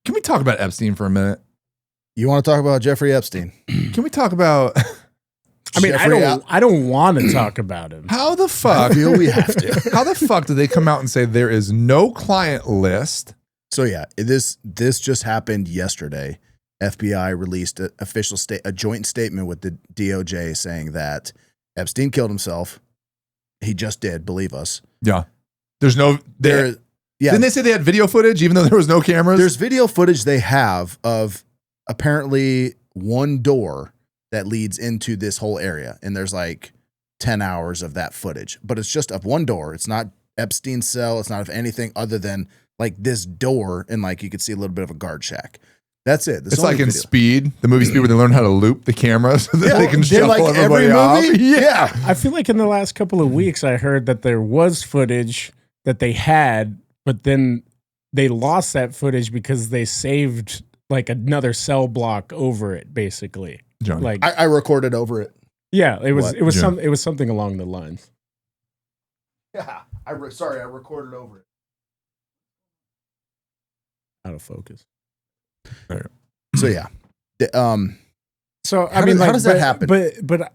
Can we talk about Epstein for a minute? You want to talk about Jeffrey Epstein? Can we talk about? I mean, I don't want to talk about him. How the fuck? I feel we have to. How the fuck did they come out and say there is no client list? So yeah, this just happened yesterday. FBI released a joint statement with the DOJ saying that Epstein killed himself. He just did, believe us. Yeah. There's no Yeah. Didn't they say they had video footage even though there was no cameras? There's video footage they have of apparently one door that leads into this whole area. And there's like 10 hours of that footage. But it's just of one door. It's not Epstein's cell. It's not of anything other than like this door. And like you could see a little bit of a guard shack. That's it. It's like in Speed, the movie Speed, where they learn how to loop the camera so that they can shuffle like everybody off. Yeah. I feel like in the last couple of weeks, I heard that there was footage that they had, but then they lost that footage because they saved like another cell block over it, basically. Johnny. Like I recorded over it. Yeah, it was something along the lines. Yeah. I recorded over it. Out of focus. So yeah. So I How mean, does that happen? But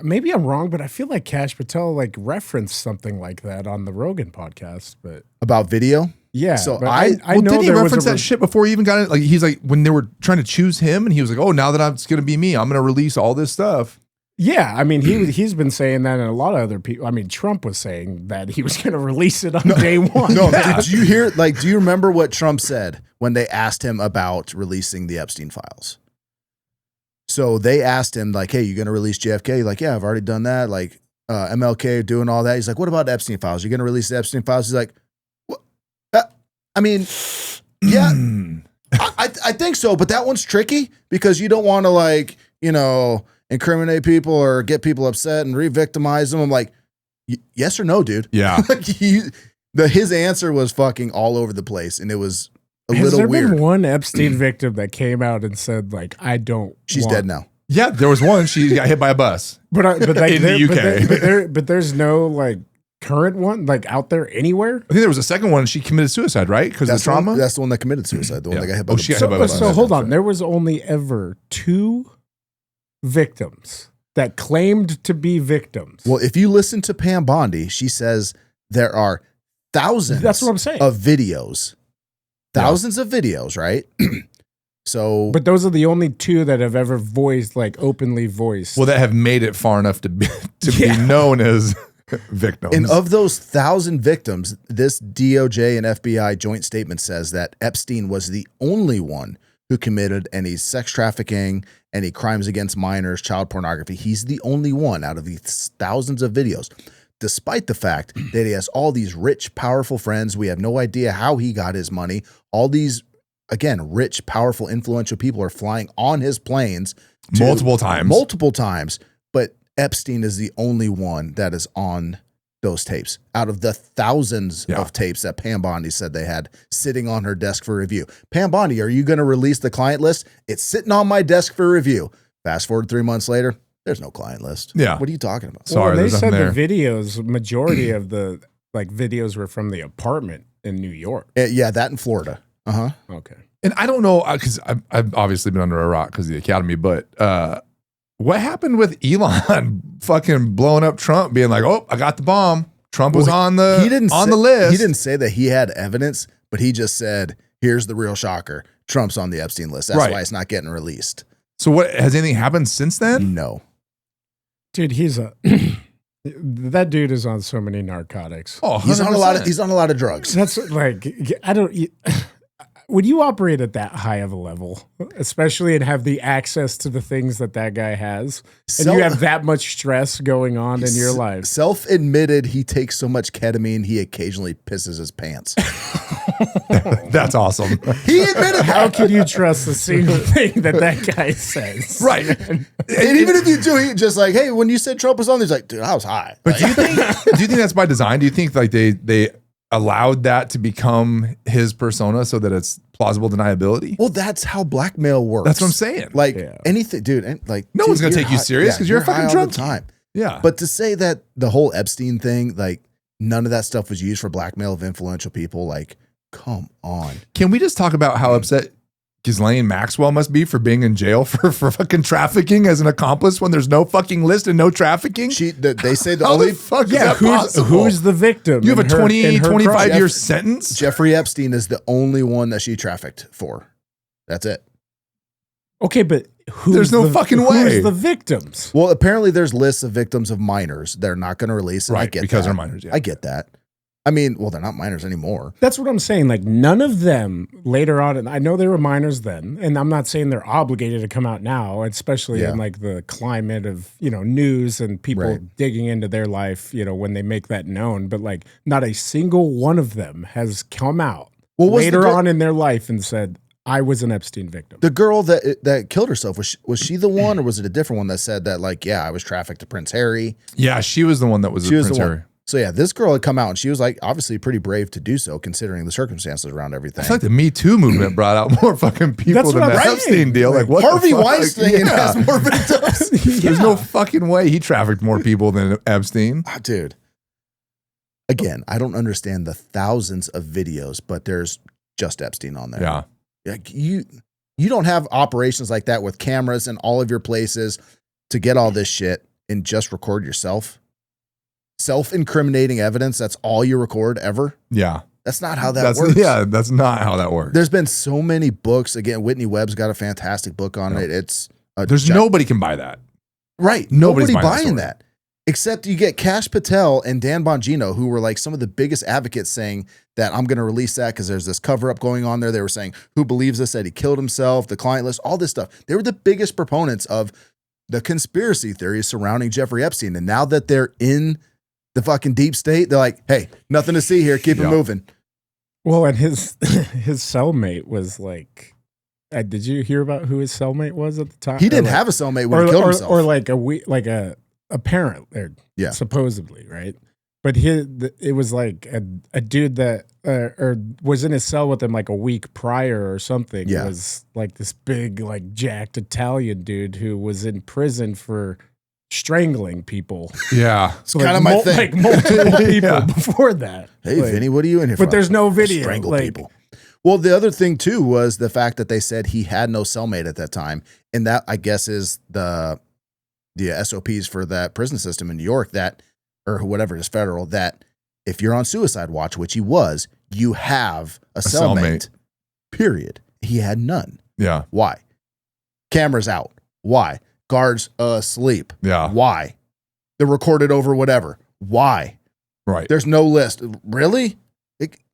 maybe I'm wrong, but I feel like Kash Patel like referenced something like that on the Rogan podcast. But About video? yeah, So but I know Didn't he there was reference that shit before he even got it? Like he's like when they were trying to choose him, and he was like, "Oh, now that it's going to be me, I'm going to release all this stuff." Yeah, I mean he's been saying that, and a lot of other people. I mean, Trump was saying that he was going to release it on day one. No, did you hear? Like, do you remember what Trump said when they asked him about releasing the Epstein files? So they asked him, like, "Hey, you going to release JFK?" He's like, "Yeah, I've already done that." Like, MLK doing all that. He's like, "What about the Epstein files? You going to release the Epstein files?" He's like, "What? I mean, yeah, I think so, but that one's tricky because you don't want to like, incriminate people or get people upset and re-victimize them." I'm like, yes or no, dude? Yeah. His answer was fucking all over the place, and it was a Has little there weird. been one Epstein victim that came out and said like, "I don't"? She's dead now. Yeah, there was one. She got hit by a bus. But like, In the UK. but there's no like current one like out there anywhere. I think there was a second one. She committed suicide, right? Because of the trauma. That's the one that committed suicide. The one that got hit by the she got bus. hit by the bus. So hold on, there was only ever 2 victims that claimed to be victims. Well, if you listen to Pam Bondi, she says there are thousands. That's what I'm saying. Of videos, thousands of videos, right? So, but those are the only 2 that have ever openly voiced. Well, that have made it far enough to be known as victims. and of those 1,000 victims, this DOJ and FBI joint statement says that Epstein was the only one who committed any sex trafficking, any crimes against minors, child pornography. He's the only one out of these thousands of videos, despite the fact that he has all these rich, powerful friends. We have no idea how he got his money. All these, again, rich, powerful, influential people are flying on his planes multiple times. But Epstein is the only one that is on those tapes out of the thousands of tapes that Pam Bondi said they had sitting on her desk for review. Pam Bondi, are you going to release the client list? It's sitting on my desk for review. Fast forward 3 months later, there's no client list. Yeah. What are you talking about? Sorry, they there's said nothing the videos, majority of the videos were from the apartment in New York. Yeah, that in Florida. Okay. And I don't know, because I've obviously been under a rock because of the academy, but what happened with Elon fucking blowing up Trump, being like, "Oh, I got the bomb. Trump was on the list." He didn't say that he had evidence, but he just said, "Here's the real shocker. Trump's on the Epstein list. That's why it's not getting released." So what, has anything happened since then? No. Dude, that dude is on so many narcotics. Oh, he's on a lot of drugs. That's like, would you operate at that high of a level, especially and have the access to the things that guy has, and you have that much stress going on in your life? Self-admitted, he takes so much ketamine, he occasionally pisses his pants. That's awesome. He admitted How can you trust a single thing that guy says? Right. And even if you do, he just like, "Hey, when you said Trump was on," he's like, "Dude, I was high." But do you think that's by design? Do you think like they allowed that to become his persona so that it's plausible deniability? Well, that's how blackmail works. That's what I'm saying. Like anything, dude. Like no one's gonna take you serious because you're a fucking drunk. Time. Yeah. But to say that the whole Epstein thing, like none of that stuff was used for blackmail of influential people, like Come on. Can we just talk about how upset Ghislaine Maxwell must be for being in jail for fucking trafficking as an accomplice when there's no fucking list and no trafficking? They say the How only the fuck is that possible? Who's the victim? You have a 25 year sentence? Jeffrey Epstein is the only one that she trafficked for. That's it. Okay, but there's no fucking way. Who's the victims? Well, apparently there's lists of victims of minors. They're not going to release it. Right, I get because that. they're minors. Yeah. I get that. I mean, well, they're not minors anymore. That's what I'm saying. Like, none of them later on, and I know they were minors then, and I'm not saying they're obligated to come out now, especially in like the climate of, news and people digging into their life, when they make that known. But like, not a single one of them has come out later on in their life and said, I was an Epstein victim. The girl that killed herself, was she the one, or was it a different one that said that, like, yeah, I was trafficked to Prince Harry? Yeah, she was the one that was Prince Harry. So yeah, this girl had come out and she was like obviously pretty brave to do so considering the circumstances around everything. I feel like the Me Too movement brought out more fucking people than the Epstein deal. Like what Harvey Weinstein has more victims. There's no fucking way he trafficked more people than Epstein. Dude. Again, I don't understand the thousands of videos, but there's just Epstein on there. Yeah. Like you don't have operations like that with cameras in all of your places to get all this shit and just record yourself. Self-incriminating evidence, that's all you record ever? Yeah. That's not how that works. Yeah, that's not how that works. There's been so many books. Again, Whitney Webb's got a fantastic book on it. It's nobody can buy that. Right. Nobody buying that. Except you get Kash Patel and Dan Bongino, who were like some of the biggest advocates saying that I'm going to release that because there's this cover-up going on there. They were saying, who believes us that he killed himself, the client list, all this stuff. They were the biggest proponents of the conspiracy theories surrounding Jeffrey Epstein. And now that they're in the fucking deep state, they're like, hey, nothing to see here. Keep it moving. Well, and his cellmate was like, did you hear about who his cellmate was at the time? He didn't have a cellmate when he killed himself. Or like a parent there, supposedly, right? But it was like a dude that or was in his cell with him like a week prior or something. Yeah. Was like this big, like jacked Italian dude who was in prison for strangling people. Yeah. It's kind of my thing. Like multiple people before that. Hey, Vinny, what are you in here for? But there's no video. Strangle people. Well, the other thing too was the fact that they said he had no cellmate at that time. And that, I guess, is the SOPs for that prison system in New York that, or whatever it is, federal, that if you're on suicide watch, which he was, you have a cellmate. Period. He had none. Yeah. Why? Cameras out. Why? Guards asleep. Yeah. Why? They're recorded over whatever. Why? Right. There's no list. Really?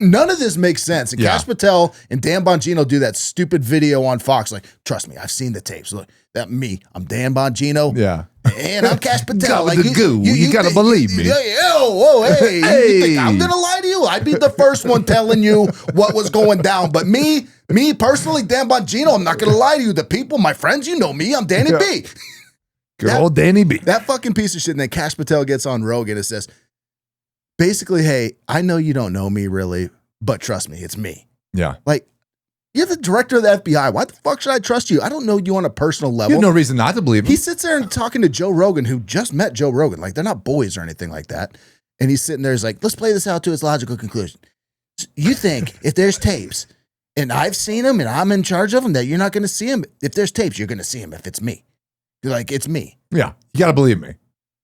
None of this makes sense. And Kash Patel and Dan Bongino do that stupid video on Fox. Like, trust me, I've seen the tapes. Look, I'm Dan Bongino. Yeah. And I'm Kash Patel. Like, you gotta believe me. Hey. You think I'm gonna lie to you? I'd be the first one telling you what was going down. But me personally, Dan Bongino, I'm not gonna lie to you. The people, my friends, you know me. I'm Danny B. Good old Danny B. That fucking piece of shit. And then Kash Patel gets on Rogan and says, basically, hey, I know you don't know me really, but trust me, it's me. Yeah. Like, you're the director of the FBI. Why the fuck should I trust you? I don't know you on a personal level. You have no reason not to believe him. He sits there and talking to Joe Rogan, who just met Joe Rogan. Like, they're not boys or anything like that. And he's sitting there, he's like, let's play this out to its logical conclusion. You think if there's tapes, and I've seen them, and I'm in charge of them, that you're not going to see them? If there's tapes, you're going to see them if it's me. You're like, it's me. Yeah. You got to believe me.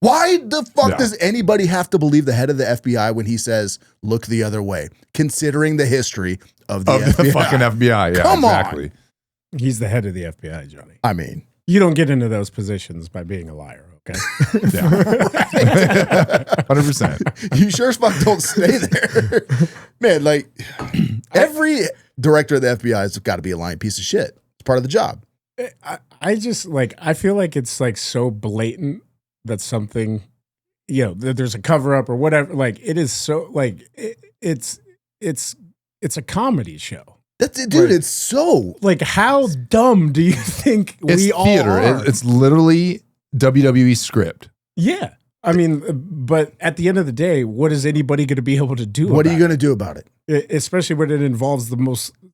Why the fuck does anybody have to believe the head of the FBI when he says, look the other way, considering the history of the FBI? The fucking FBI. Yeah, Come exactly. on. He's the head of the FBI, Johnny. I mean, you don't get into those positions by being a liar, okay? Yeah. 100%. You sure as fuck don't stay there. Man, like, every director of the FBI has got to be a lying piece of shit. It's part of the job. I just, like, I feel like it's, like, so blatant that something, there's a cover up or whatever. Like, it is so, like, it's a comedy show. That's it, dude. It's so, like, how dumb do you think we all are? It's literally WWE script. Yeah. I mean, but at the end of the day, what is anybody going to be able to do? What are you going to do about it? Especially when it involves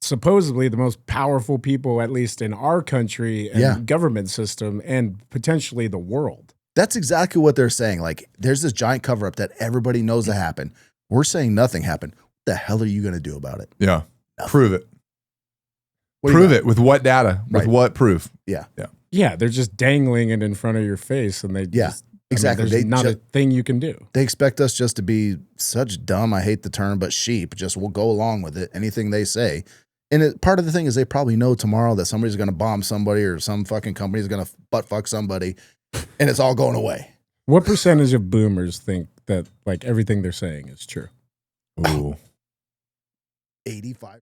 supposedly the most powerful people, at least in our country and government system, and potentially the world. That's exactly what they're saying. Like, there's this giant cover up that everybody knows that happened. We're saying nothing happened. What the hell are you going to do about it? Yeah. Prove it. Prove it with what data? With what proof? Yeah. Yeah, they're just dangling it in front of your face, and they just, exactly. There's not a thing you can do. They expect us just to be such dumb, I hate the term, but sheep. Just we'll go along with it. Anything they say. And part of the thing is they probably know tomorrow that somebody's going to bomb somebody or some fucking company's going to butt fuck somebody, and it's all going away. What percentage of boomers think that like everything they're saying is true? Ooh. 85.